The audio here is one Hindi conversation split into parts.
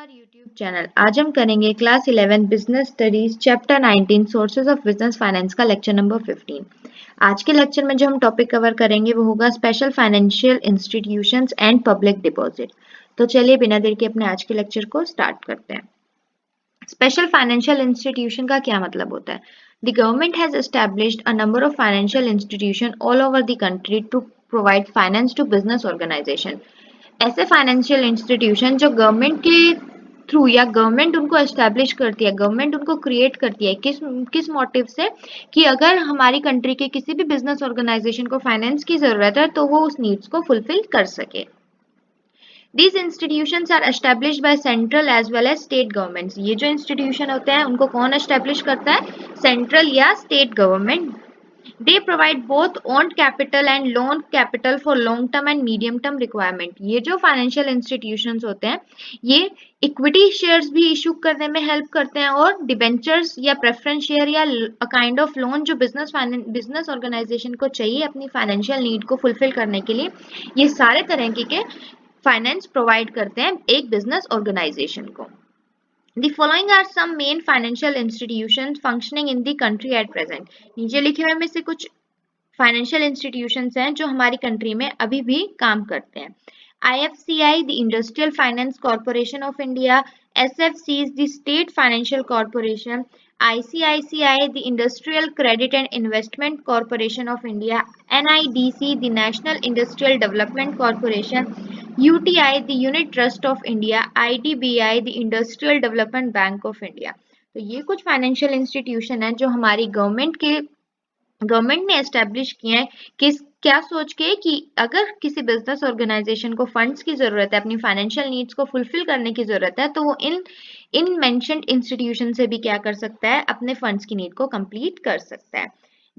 Our YouTube channel. आज हम करेंगे class 11 business studies chapter 19 sources of business finance का लेक्चर नंबर 15। आज के लेक्चर में जो हम टॉपिक कवर करेंगे वो होगा special financial institutions and public deposit. तो चलिए बिना देर के अपने आज के लेक्चर को स्टार्ट करते हैं। स्पेशल फाइनेंशियल इंस्टीट्यूशन का क्या मतलब होता है? The government has established a number of financial institution all over the country to provide finance to business organization. ऐसे फाइनेंशियल इंस्टीट्यूशन जो गवर्नमेंट के थ्रू या गवर्नमेंट उनको एस्टैब्लिश करती है, गवर्नमेंट उनको क्रिएट करती है, किस किस मोटिव से कि अगर हमारी कंट्री के किसी भी बिजनेस ऑर्गेनाइजेशन को फाइनेंस की जरूरत है तो वो उस नीड्स को फुलफिल कर सके। These institutions are established by central as well as state governments. ये जो इंस्टीट्यूशन होते हैं उनको कौन एस्टेब्लिश करता है? सेंट्रल या state government. They provide both owned capital and loan capital for long term and medium term requirement. ये जो फाइनेंशियल इंस्टीट्यूशंस होते हैं ये इक्विटी शेयर्स भी इशू करने में हेल्प करते हैं और डिबेंचर्स या प्रेफरेंस शेयर या अ काइंड ऑफ लोन जो बिजनेस ऑर्गेनाइजेशन को चाहिए अपनी फाइनेंशियल नीड को फुलफिल करने के लिए, ये सारे तरह के फाइनेंस प्रोवाइड करते हैं एक बिजनेस ऑर्गेनाइजेशन को। The following are some main financial institutions functioning in the country at present. नीचे लिखे हुए में से कुछ फाइनेंशियल इंस्टीट्यूशंस हैं जो हमारी कंट्री में अभी भी काम करते हैं। IFCI, the Industrial Finance Corporation of India, SFC is the State Financial Corporation, ICICI, the Industrial Credit and Investment Corporation of India, NIDC, the National Industrial Development Corporation, UTI, the Unit Trust of India, IDBI, the Industrial Development Bank of India। तो ये कुछ फाइनेंशियल इंस्टीट्यूशन है जो हमारी गवर्नमेंट ने एस्टेब्लिश किए हैं किस क्या सोच के कि अगर किसी बिजनेस ऑर्गेनाइजेशन को फंड्स की जरूरत है, अपनी फाइनेंशियल नीड्स को फुलफिल करने की जरूरत है, तो वो इन मेंशन्ड इंस्टीट्यूशन से भी क्या कर सकता है? अपने फंड्स की नीड को कंप्लीट कर सकता है।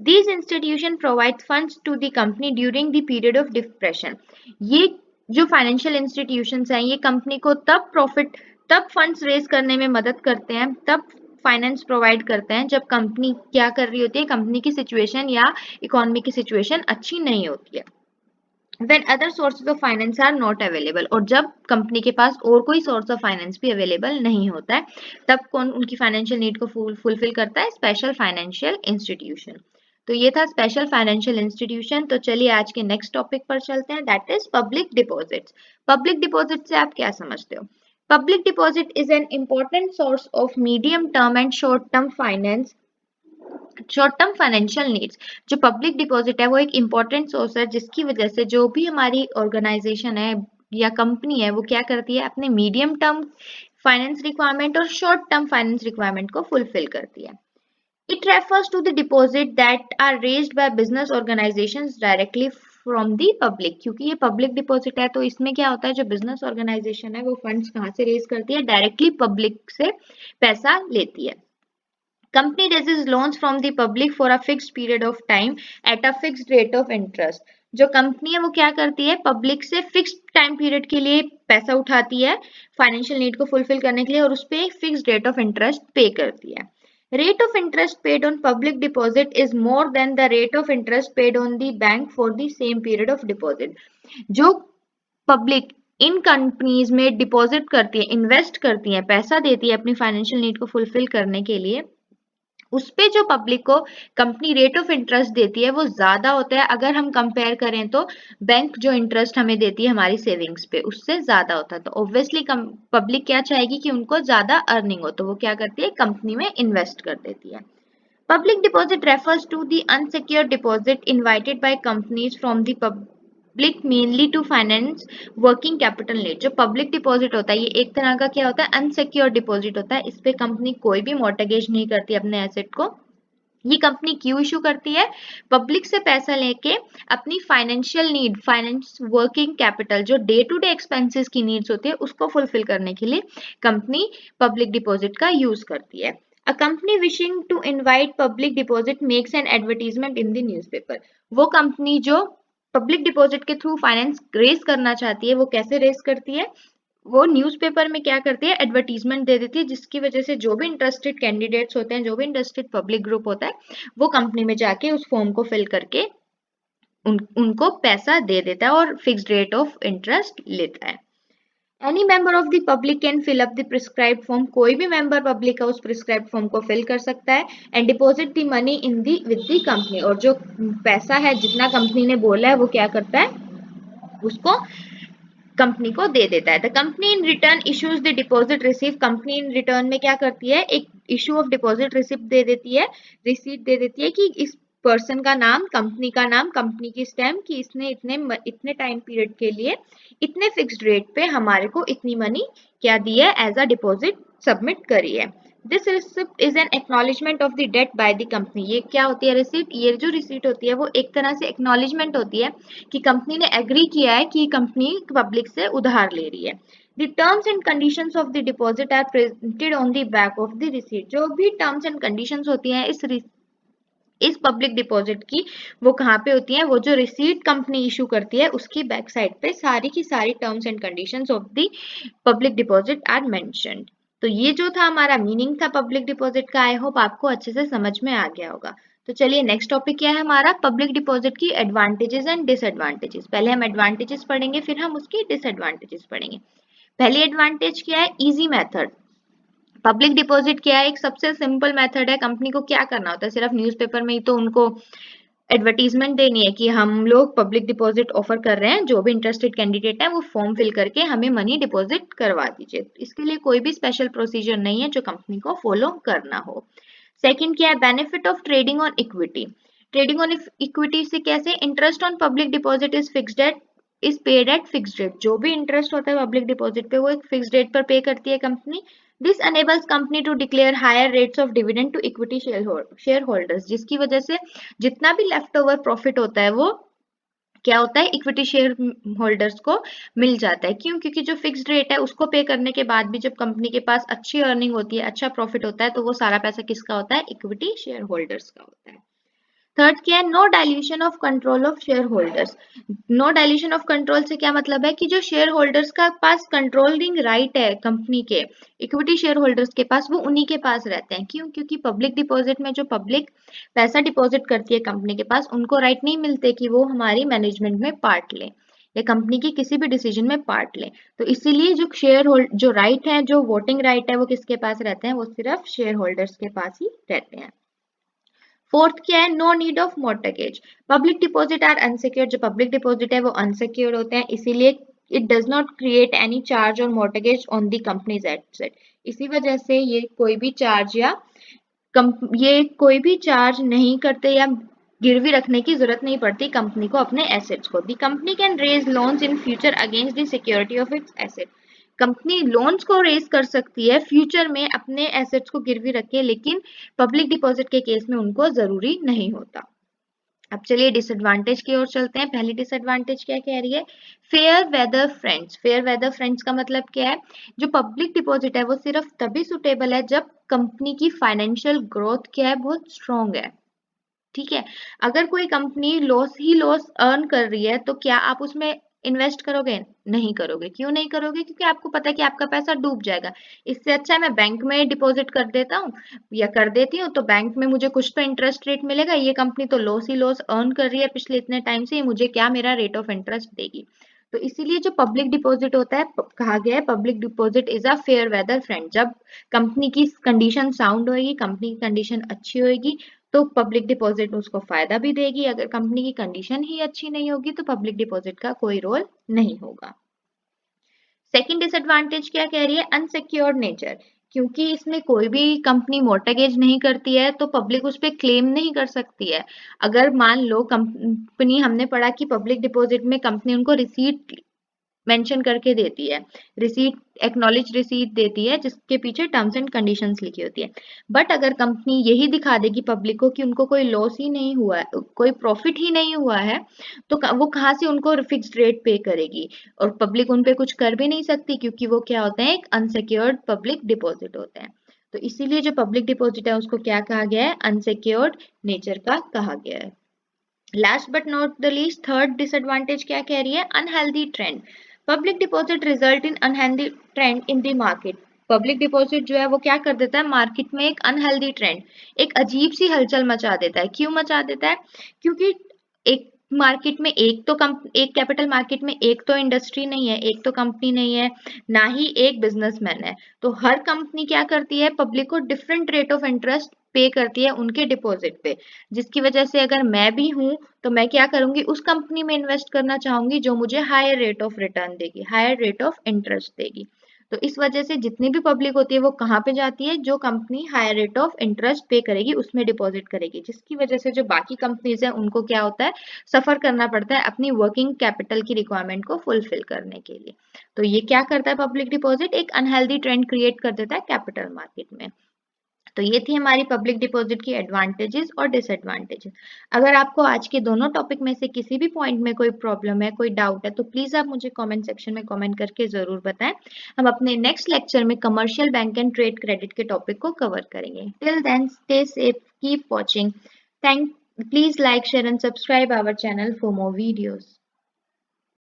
These institutions provide funds to the company during the period of depression. ये जो फाइनेंशियल इंस्टीट्यूशंस हैं ये कंपनी को तब फंड्स रेज करने में मदद करते हैं, तब फाइनेंस प्रोवाइड करते हैं जब कंपनी क्या कर रही होती है, कंपनी की सिचुएशन या इकोनॉमी की सिचुएशन अच्छी नहीं होती है। When other sources of finance are not available, और जब कंपनी के पास और कोई सोर्स ऑफ फाइनेंस भी अवेलेबल नहीं होता है, तब कौन उनकी फाइनेंशियल नीड को फुलफिल करता है? Special financial institution. तो ये था स्पेशल फाइनेंशियल इंस्टीट्यूशन। तो चलिए आज के नेक्स्ट टॉपिक पर चलते हैं, that is public deposits. Public deposit से आप क्या समझते हो? Public deposit is an important source of medium term and short term financial needs। जो पब्लिक डिपॉजिट है वो एक इम्पोर्टेंट सोर्स है जिसकी वजह से जो भी हमारी ऑर्गेनाइजेशन है या कंपनी है वो क्या करती है? अपने मीडियम टर्म फाइनेंस रिक्वायरमेंट और शॉर्ट टर्म फाइनेंस रिक्वायरमेंट को फुलफिल करती है। It refers to the deposit that are raised by business organizations directly from the public। क्योंकि ये पब्लिक डिपॉजिट है तो इसमें क्या होता है, जो बिजनेस ऑर्गेनाइजेशन है वो फंड्स कहाँ से रेज करती है? डायरेक्टली पब्लिक से पैसा लेती है। Company raises loans from the public for a fixed period of time at a fixed rate of interest। जो कंपनी है वो क्या करती है? पब्लिक से फिक्स्ड टाइम पीरियड के लिए पैसा उठाती है फाइनेंशियल नीड को फुलफिल करने के लिए और उस पर एक फिक्स्ड रेट ऑफ इंटरेस्ट पे करती है। Rate of interest paid on public deposit is more than the rate of interest paid on the bank for the same period of deposit। जो पब्लिक इन कंपनीज में डिपॉजिट करती है, इन्वेस्ट करती है, पैसा देती है अपनी फाइनेंशियल नीड को फुलफिल करने के लिए, उस पे जो पब्लिक को कंपनी रेट ऑफ इंटरेस्ट देती है वो ज्यादा होता है। अगर हम कंपेयर करें तो बैंक जो इंटरेस्ट हमें देती है हमारी सेविंग्स पे उससे ज्यादा होता है, तो ऑब्वियसली पब्लिक क्या चाहेगी कि उनको ज्यादा अर्निंग हो, तो वो क्या करती है? कंपनी में इन्वेस्ट कर देती है। Public deposit refers to the unsecured deposit invited by companies from the public mainly to finance working capital need। जो पब्लिक डिपॉजिट होता है ये एक तरह का क्या होता है? अनसिक्योर्ड डिपॉजिट होता है। इस पे कंपनी कोई भी मॉर्टगेज नहीं करती अपने एसेट को। ये कंपनी क्यों इशू करती है? पब्लिक से पैसा लेके अपनी financial need, finance working capital जो डे टू डे एक्सपेंसेस की नीड्स होती है उसको फुलफिल करने के लिए कंपनी पब्लिक डिपॉजिट का यूज करती है। A company wishing to invite public deposit makes an advertisement in the newspaper। वो कंपनी जो पब्लिक डिपॉजिट के थ्रू फाइनेंस रेज करना चाहती है वो कैसे रेज करती है? वो न्यूज़पेपर में क्या करती है? एडवर्टीजमेंट दे देती है, जिसकी वजह से जो भी इंटरेस्टेड कैंडिडेट्स होते हैं, जो भी इंटरेस्टेड पब्लिक ग्रुप होता है, वो कंपनी में जाके उस फॉर्म को फिल करके उनको पैसा दे देता है और फिक्स्ड रेट ऑफ इंटरेस्ट लेता है। Any member of the public can fill up the prescribed form, कोई भी मेंबर पब्लिक का उस प्रिस्क्राइब्ड फॉर्म को फिल कर सकता है, and deposit the money in the with the company, और जो पैसा है जितना कंपनी ने बोला है वो क्या करता है उसको कंपनी को दे देता है। The company in return issues the deposit receive, company in return में क्या करती है, एक इशू ऑफ डिपॉजिट रिसिप्ट दे देती है, रिसीट दे देती है कि इस पर्सन का नाम, कंपनी की स्टैम्प कि इसने इतने टाइम पीरियड के लिए इतने फिक्स्ड रेट पे हमारे को इतनी मनी क्या दी है एज अ डिपॉजिट सबमिट करी है। This receipt is an acknowledgement of the debt by the company, ये क्या होती है रिसिप्ट, ये जो रिसीट होती है वो एक तरह से एक्नॉलेजमेंट होती है कि कंपनी ने एग्री किया है कि कंपनी पब्लिक से उधार ले रही है। The terms and conditions of the deposit are printed on the back of the receipt, जो भी terms and conditions होती हैं इस पब्लिक डिपॉजिट की, वो कहाँ पे होती हैं, वो जो रिसीट कंपनी इशू करती है उसकी बैक साइड पे सारी की सारी terms and conditions of the public deposit are mentioned. तो ये जो था हमारा मीनिंग था पब्लिक डिपॉजिट का, आई होप आपको अच्छे से समझ में आ गया होगा। तो चलिए नेक्स्ट टॉपिक क्या है हमारा, पब्लिक डिपॉजिट की एडवांटेजेस एंड डिसएडवांटेजेस। पहले हम एडवांटेजेस पढ़ेंगे, फिर हम उसकी डिसएडवांटेजेस पढ़ेंगे। पहली एडवांटेज क्या है, इजी मेथड। पब्लिक डिपॉजिट क्या है, एक सबसे सिंपल मेथड है। कंपनी को क्या करना होता है, सिर्फ न्यूज़पेपर में ही तो उनको एडवर्टीजमेंट देनी है कि हम लोग पब्लिक डिपॉजिट ऑफर कर रहे हैं, जो भी इंटरेस्टेड कैंडिडेट है वो फॉर्म फिल करके हमें मनी डिपॉजिट करवा दीजिए। इसके लिए कोई भी स्पेशल प्रोसीजर नहीं है जो कंपनी को फॉलो करना हो। सेकंड क्या है, benefit of trading on equity. Trading on equity से कैसे, interest on public deposit is fixed at is paid at fixed rate, जो भी इंटरेस्ट होता है पब्लिक डिपॉजिट पे वो एक फिक्स्ड रेट पर पे करती है company. This enables company to declare higher rates of dividend to equity share holders, जिसकी वजह से जितना भी लेफ्ट ओवर प्रॉफिट होता है वो क्या होता है, इक्विटी शेयर होल्डर्स को मिल जाता है। क्यों, क्योंकि जो फिक्स्ड रेट है उसको पे करने के बाद भी जब कंपनी के पास अच्छी अर्निंग होती है, अच्छा प्रॉफिट होता है, तो वो सारा पैसा किसका होता है, इक्विटी शेयर होल्डर्स का होता है। थर्ड क्या है, no dilution of control of share holders. No dilution of control से क्या मतलब है कि जो शेयर होल्डर्स का पास कंट्रोलिंग राइट है कंपनी के, इक्विटी शेयर होल्डर्स के पास, वो उन्हीं के पास रहते हैं। क्यों, क्योंकि पब्लिक डिपॉजिट में जो पब्लिक पैसा डिपॉजिट करती है कंपनी के पास, उनको राइट नहीं मिलते कि वो हमारी मैनेजमेंट में पार्ट लें या कंपनी की किसी भी डिसीजन में पार्ट लें। तो इसीलिए जो शेयर होल्ड जो राइट है, जो वोटिंग राइट है, वो किसके पास रहते हैं, वो सिर्फ शेयर होल्डर्स के पास ही रहते हैं। फोर्थ क्या है, no need of mortgage. Public deposit are unsecured, जो पब्लिक डिपॉजिट है वो अनसिक्योर्ड होते हैं, इसीलिए it does not create any charge और mortgage on the company's asset. इसी वजह से ये कोई भी चार्ज या ये कोई भी चार्ज नहीं करते या गिरवी रखने की जरूरत नहीं पड़ती कंपनी को अपने एसेट्स को। The company can raise loans in future against the security of its asset, company loans को रेज कर सकती है फ्यूचर में अपने एसेट्स को गिरवी रख के, लेकिन पब्लिक डिपॉजिट के केस में उनको जरूरी नहीं होता। अब चलिए डिसएडवांटेज की ओर चलते हैं। पहली डिसएडवांटेज क्या कह रही है, fair weather friends. Fair weather friends का मतलब क्या है, जो पब्लिक डिपॉजिट है वो सिर्फ तभी सुटेबल है जब कंपनी की फाइनेंशियल ग्रोथ क्या है, बहुत स्ट्रांग है। ठीक है, अगर कोई कंपनी लॉस अर्न कर रही है तो क्या आप उसमें इन्वेस्ट करोगे, नहीं करोगे। क्यों नहीं करोगे, क्योंकि आपको पता है कि आपका पैसा डूब जाएगा। इससे अच्छा है मैं बैंक में डिपॉजिट कर देता हूँ या कर देती हूँ, तो बैंक में मुझे कुछ तो इंटरेस्ट रेट मिलेगा, ये कंपनी तो लॉस ही लॉस अर्न कर रही है पिछले इतने टाइम से, मुझे क्या मेरा रेट ऑफ इंटरेस्ट देगी। तो इसीलिए जो पब्लिक डिपॉजिट होता है, कहा गया है public deposit is a fair weather friend. जब कंपनी की कंडीशन साउंड होगी, कंपनी की कंडीशन अच्छी होगी, तो पब्लिक डिपॉजिट उसको फायदा भी देगी। अगर कंपनी की कंडीशन ही अच्छी नहीं होगी तो पब्लिक डिपॉजिट का कोई रोल नहीं होगा। सेकंड डिसएडवांटेज क्या कह रही है, अनसिक्योर्ड नेचर। क्योंकि इसमें कोई भी कंपनी मोर्टगेज नहीं करती है तो पब्लिक उस पर क्लेम नहीं कर सकती है। अगर मान लो कंपनी, हमने पढ़ा कि पब्लिक डिपॉजिट में कंपनी उनको रिसीट मेंशन करके देती है, रिसीट एक्नॉलेज रिसीट देती है जिसके पीछे टर्म्स एंड कंडीशंस लिखी होती है। बट अगर कंपनी यही दिखा देगी पब्लिक को कि उनको कोई लॉस ही नहीं हुआ है, कोई प्रॉफिट ही नहीं हुआ है, तो वो कहाँ से उनको फिक्स्ड रेट पे करेगी, और पब्लिक उन पे कुछ कर भी नहीं सकती क्योंकि वो क्या होते हैं, एक अनसिक्योर्ड पब्लिक डिपॉजिट होते हैं। तो इसीलिए जो पब्लिक डिपॉजिट है उसको क्या कहा गया है, अनसिक्योर्ड नेचर का कहा गया है। Last but not the least, third disadvantage क्या कह रही है, unhealthy trend. Public deposit result in unhealthy trend in the market. Public deposit जो है वो क्या कर देता है, मार्केट में एक अनहेल्दी ट्रेंड, एक अजीब सी हलचल मचा देता है। क्यों मचा देता है, क्योंकि एक मार्केट में एक कैपिटल मार्केट में एक तो इंडस्ट्री नहीं है, एक तो कंपनी नहीं है, ना ही एक बिजनेसमैन है। तो हर कंपनी क्या करती है, पब्लिक को डिफरेंट रेट ऑफ इंटरेस्ट पे करती है उनके डिपॉजिट पे, जिसकी वजह से अगर मैं भी हूं तो मैं क्या करूंगी, उस कंपनी में इन्वेस्ट करना चाहूंगी जो मुझे हायर रेट ऑफ रिटर्न देगी, हायर रेट ऑफ इंटरेस्ट देगी। तो इस वजह से जितनी भी पब्लिक होती है वो कहाँ पे जाती है, जो company hire rate of interest पे करेगी उसमें डिपॉजिट करेगी, जिसकी वजह से जो बाकी कंपनीज है उनको क्या होता है, सफर करना पड़ता है अपनी वर्किंग कैपिटल की रिक्वायरमेंट को फुलफिल करने के लिए। तो ये क्या करता है, पब्लिक डिपॉजिट एक अनहेल्दी ट्रेंड क्रिएट कर देता है कैपिटल मार्केट में। तो ये थी हमारी पब्लिक डिपॉजिट की एडवांटेजेस और डिसएडवांटेजेस। अगर आपको आज के दोनों टॉपिक में से किसी भी पॉइंट में कोई प्रॉब्लम है, कोई डाउट है, तो प्लीज आप मुझे कमेंट सेक्शन में कमेंट करके जरूर बताएं। हम अपने नेक्स्ट लेक्चर में commercial bank and trade credit के टॉपिक को कवर करेंगे। Till then stay safe, keep watching. Thank Please like, share and subscribe our channel for more videos.